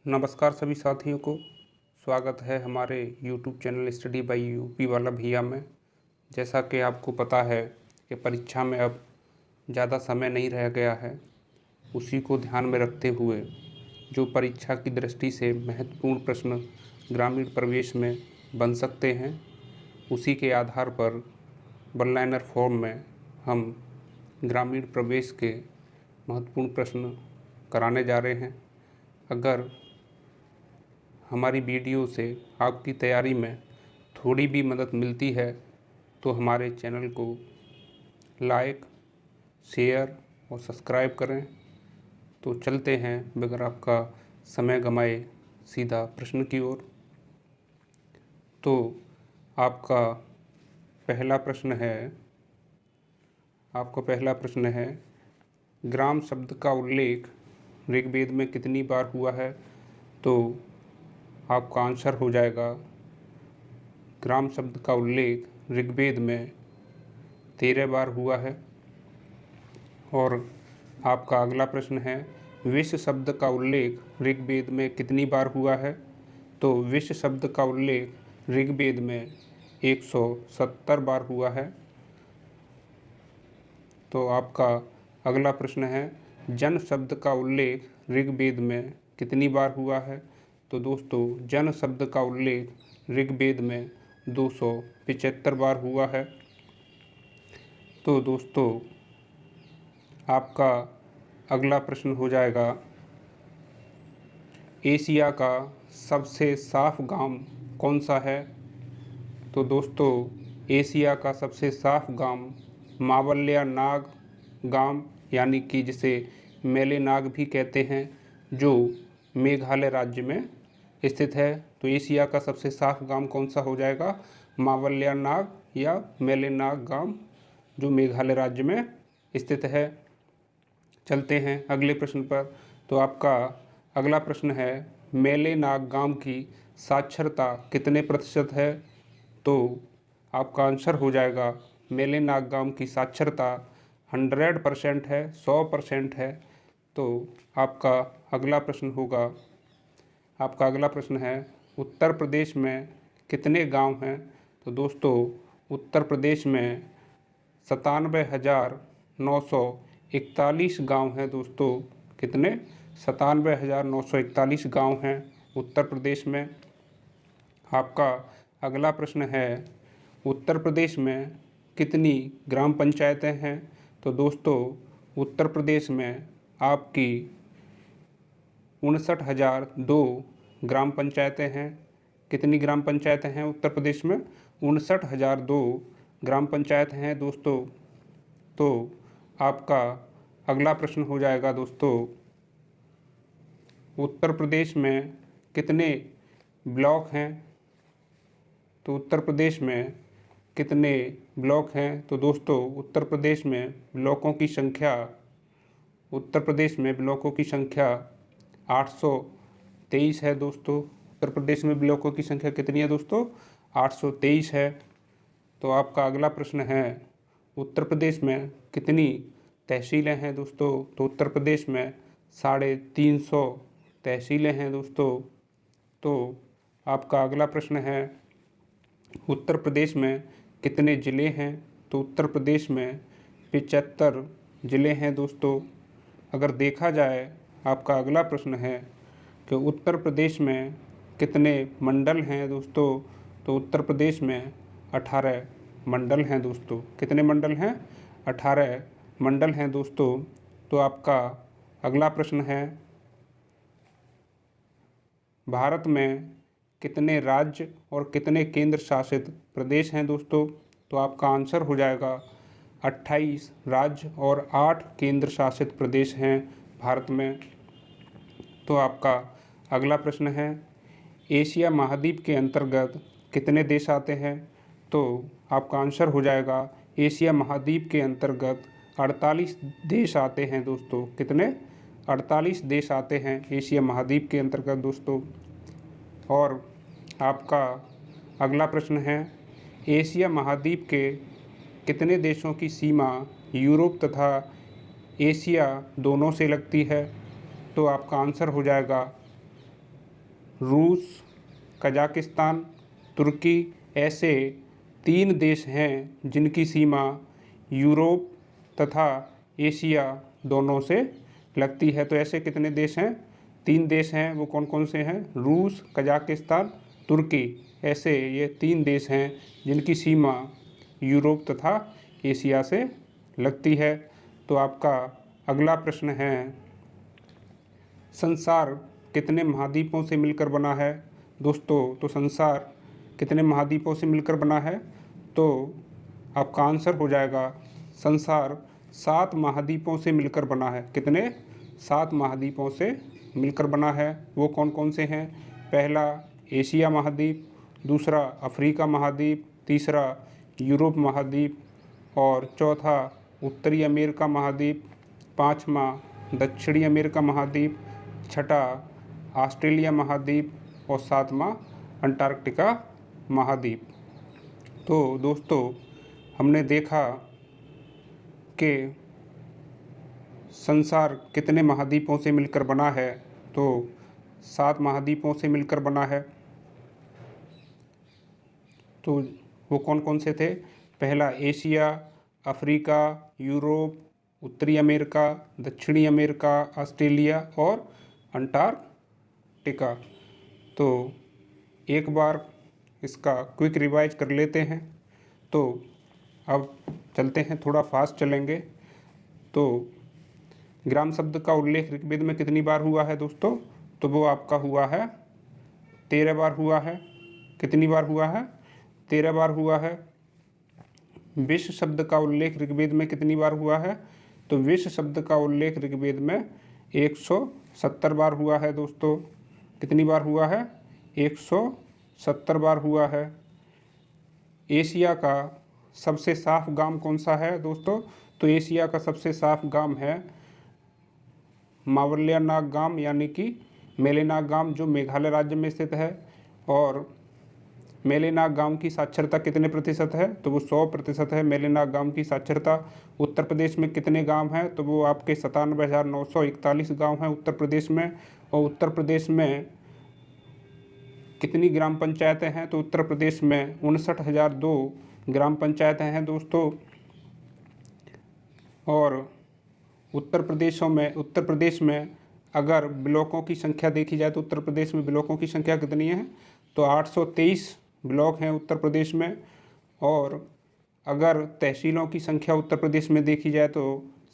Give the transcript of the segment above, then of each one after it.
नमस्कार सभी साथियों को। स्वागत है हमारे YouTube channel study bye UP वाला भैया में। जैसा कि आपको पता है कि परीक्षा में अब ज़्यादा समय नहीं रह गया है, उसी को ध्यान में रखते हुए जो परीक्षा की दृष्टि से महत्वपूर्ण प्रश्न ग्रामीण प्रवेश में बन सकते हैं, उसी के आधार पर वन लाइनर फॉर्म में हम ग्रामीण प्रवेश के महत्वपूर्ण प्रश्न कराने जा रहे हैं। अगर हमारी वीडियो से आपकी तैयारी में थोड़ी भी मदद मिलती है तो हमारे चैनल को लाइक, शेयर और सब्सक्राइब करें। तो चलते हैं बगैर आपका समय गंवाए सीधा प्रश्न की ओर। तो आपका पहला प्रश्न है ग्राम शब्द का उल्लेख ऋग्वेद में कितनी बार हुआ है? तो आपका आंसर हो जाएगा ग्राम शब्द का उल्लेख ऋग्वेद में 13 बार हुआ है। और आपका अगला प्रश्न है विश्व शब्द का उल्लेख ऋग्वेद में कितनी बार हुआ है? तो विश्व शब्द का उल्लेख ऋग्वेद में 170 बार हुआ है। तो आपका अगला प्रश्न है जन शब्द का उल्लेख ऋग्वेद में कितनी बार हुआ है? तो दोस्तों जन शब्द का उल्लेख ऋग्वेद में 275 बार हुआ है। तो दोस्तों आपका अगला प्रश्न हो जाएगा एशिया का सबसे साफ गांव कौन सा है? तो दोस्तों एशिया का सबसे साफ गांव मावल्या नाग गांव यानी कि जिसे मेले नाग भी कहते हैं, जो मेघालय राज्य में स्थित है। तो एशिया का सबसे साफ गांव कौन सा हो जाएगा? मावल्या नाग या मेले नाग गांव, जो मेघालय राज्य में स्थित है। चलते हैं अगले प्रश्न पर। तो आपका अगला प्रश्न है मेले नाग गांव की साक्षरता कितने प्रतिशत है? तो आपका आंसर हो जाएगा मेले नाग गांव की साक्षरता 100% है, 100% है। तो आपका अगला प्रश्न है उत्तर प्रदेश में कितने गांव हैं? तो दोस्तों उत्तर प्रदेश में 97,941 गांव हैं। दोस्तों कितने? 97,941 गांव हैं उत्तर प्रदेश में। आपका अगला प्रश्न है उत्तर प्रदेश में कितनी ग्राम पंचायतें हैं? तो दोस्तों उत्तर प्रदेश में आपकी 59,002 ग्राम पंचायतें हैं। कितनी ग्राम पंचायतें हैं उत्तर प्रदेश में? 59,002 ग्राम पंचायत हैं दोस्तों। तो आपका अगला प्रश्न हो जाएगा दोस्तों उत्तर प्रदेश में कितने ब्लॉक हैं? तो उत्तर प्रदेश में कितने ब्लॉक हैं? तो दोस्तों उत्तर प्रदेश में ब्लॉकों की संख्या 823 है दोस्तों। उत्तर प्रदेश में ब्लॉकों की संख्या कितनी है दोस्तों? 823 है। तो आपका अगला प्रश्न है उत्तर प्रदेश में कितनी तहसीलें हैं दोस्तों? तो उत्तर प्रदेश में 350 तहसीलें हैं दोस्तों। तो आपका अगला प्रश्न है उत्तर प्रदेश में कितने ज़िले हैं? तो उत्तर प्रदेश में 75 ज़िले हैं दोस्तों। अगर देखा जाए आपका अगला प्रश्न है कि उत्तर प्रदेश में कितने मंडल हैं दोस्तों? तो उत्तर प्रदेश में 18 मंडल हैं दोस्तों। कितने मंडल हैं? 18 मंडल हैं दोस्तों। तो आपका अगला प्रश्न है भारत में कितने राज्य और कितने केंद्र शासित प्रदेश हैं दोस्तों? तो आपका आंसर हो जाएगा 28 राज्य और 8 केंद्र शासित प्रदेश हैं भारत में। तो आपका अगला प्रश्न है एशिया महाद्वीप के अंतर्गत कितने देश आते हैं? तो आपका आंसर हो जाएगा एशिया महाद्वीप के अंतर्गत 48 देश आते हैं दोस्तों। कितने? 48 देश आते हैं एशिया महाद्वीप के अंतर्गत दोस्तों। और आपका अगला प्रश्न है एशिया महाद्वीप के कितने देशों की सीमा यूरोप तथा एशिया दोनों से लगती है? तो आपका आंसर हो जाएगा रूस, कजाकिस्तान, तुर्की ऐसे 3 देश हैं जिनकी सीमा यूरोप तथा एशिया दोनों से लगती है। तो ऐसे कितने देश हैं? 3 देश हैं। वो कौन कौन से हैं? रूस, कजाकिस्तान, तुर्की। ऐसे ये 3 देश हैं जिनकी सीमा यूरोप तथा एशिया से लगती है। तो आपका अगला प्रश्न है, संसार कितने महाद्वीपों से मिलकर बना है? दोस्तों, तो संसार कितने महाद्वीपों से मिलकर बना है? तो आपका आंसर हो जाएगा, संसार 7 महाद्वीपों से मिलकर बना है। कितने? 7 महाद्वीपों से मिलकर बना है। वो कौन कौन से हैं? पहला एशिया महाद्वीप, दूसरा अफ्रीका महाद्वीप, तीसरा यूरोप महाद्वीप और चौथा उत्तरी अमेरिका महाद्वीप, पाँचवा दक्षिणी अमेरिका महाद्वीप, छठा ऑस्ट्रेलिया महाद्वीप और सातवां अंटार्कटिका महाद्वीप। तो दोस्तों, हमने देखा कि संसार कितने महाद्वीपों से मिलकर बना है। तो 7 महाद्वीपों से मिलकर बना है। तो वो कौन कौन से थे? पहला एशिया, अफ्रीका, यूरोप, उत्तरी अमेरिका, दक्षिणी अमेरिका, ऑस्ट्रेलिया और अंटार्कटिका। तो एक बार इसका क्विक रिवाइज कर लेते हैं। तो अब चलते हैं, थोड़ा फास्ट चलेंगे। तो ग्राम शब्द का उल्लेख ऋग्वेद में कितनी बार हुआ है दोस्तों? तो वो आपका हुआ है 13 बार हुआ है। कितनी बार हुआ है? 13 बार हुआ है। विश्व शब्द का उल्लेख ऋग्वेद में कितनी बार हुआ है? तो विश्व शब्द का उल्लेख ऋग्वेद में 170 बार हुआ है दोस्तों। कितनी बार हुआ है? 170 बार हुआ है। एशिया का सबसे साफ गांव कौन सा है दोस्तों? तो एशिया का सबसे साफ गांव है मावलियानाग गांव, यानी कि मेलेनाग गांव, जो मेघालय राज्य में स्थित है। और मेलेनाग गांव की साक्षरता कितने प्रतिशत है? तो वो 100% है मेलेनाग गांव की साक्षरता। उत्तर प्रदेश में कितने गांव हैं? तो वो आपके 97,941 गांव हैं उत्तर प्रदेश में। और उत्तर प्रदेश में कितनी ग्राम पंचायतें हैं? तो उत्तर प्रदेश में 59,002 ग्राम पंचायतें हैं दोस्तों। और उत्तर प्रदेश में अगर ब्लॉकों की संख्या देखी जाए तो उत्तर प्रदेश में ब्लॉकों की संख्या कितनी है? तो 823 ब्लॉक हैं उत्तर प्रदेश में। और अगर तहसीलों की संख्या उत्तर प्रदेश में देखी जाए तो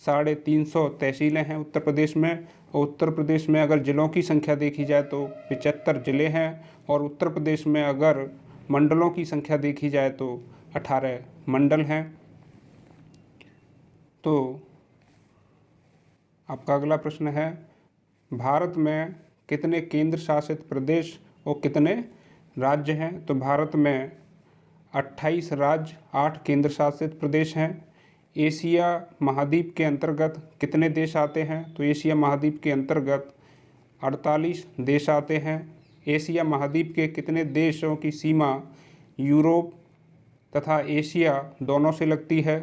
350 तहसीलें हैं उत्तर प्रदेश में। और उत्तर प्रदेश में अगर जिलों की संख्या देखी जाए तो 75 जिले हैं। और उत्तर प्रदेश में अगर मंडलों की संख्या देखी जाए तो 18 मंडल हैं। तो आपका अगला प्रश्न है, भारत में कितने केंद्र शासित प्रदेश और कितने राज्य हैं? तो भारत में 28 राज्य, 8 केंद्र शासित प्रदेश हैं। एशिया महाद्वीप के अंतर्गत कितने देश आते हैं? तो एशिया महाद्वीप के अंतर्गत 48 देश आते हैं। एशिया महाद्वीप के कितने देशों की सीमा यूरोप तथा एशिया दोनों से लगती है?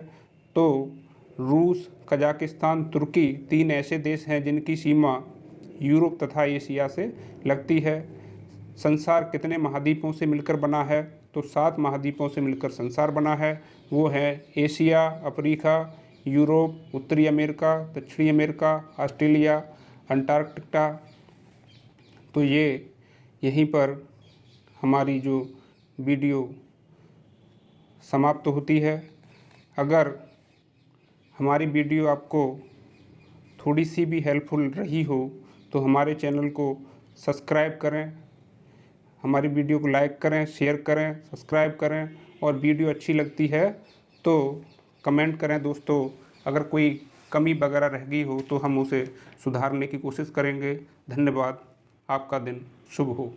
तो रूस, कजाकिस्तान, तुर्की 3 ऐसे देश हैं जिनकी सीमा यूरोप तथा एशिया से लगती है। संसार कितने महाद्वीपों से मिलकर बना है? तो 7 महाद्वीपों से मिलकर संसार बना है। वो है एशिया, अफ्रीका, यूरोप, उत्तरी अमेरिका, दक्षिणी अमेरिका, ऑस्ट्रेलिया, अंटार्कटिका। तो ये यहीं पर हमारी जो वीडियो समाप्त होती है। अगर हमारी वीडियो आपको थोड़ी सी भी हेल्पफुल रही हो तो हमारे चैनल को सब्सक्राइब करें, हमारी वीडियो को लाइक करें, शेयर करें, सब्सक्राइब करें। और वीडियो अच्छी लगती है तो कमेंट करें दोस्तों। अगर कोई कमी वगैरह रह गई हो तो हम उसे सुधारने की कोशिश करेंगे। धन्यवाद। आपका दिन शुभ हो।